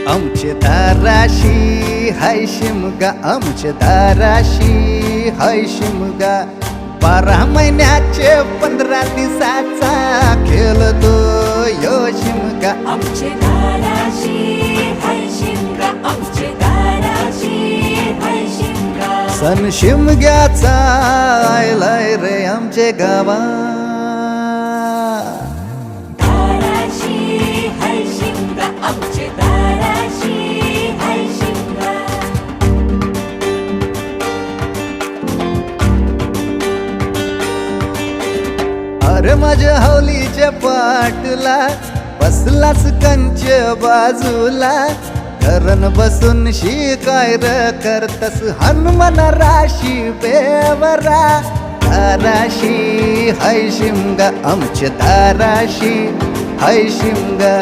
आमचे दाराशी हाय शिमगा, आमचे दाराशी हाय शिमगा. 12 महिन्याचे 15 दिवसाचा खेळतो यो शिमगा. आमचे दाराशी हाय शिमगा, आमचे दाराशी हाय शिमगा. सण शिमग्याचा आयलाय रे आमचे गावा. दाराशी हाय शिमगा, आमचे दाराशी हाय शिमगा. अरे माझ्या हौलीच्या पाटला बसलास कंच बाजूला. धरण बसून शिकाय र करतस हनुमान राशी बेवरा. दाराशी हाय शिमगा, आमच्या दाराशी हाय शिमगा.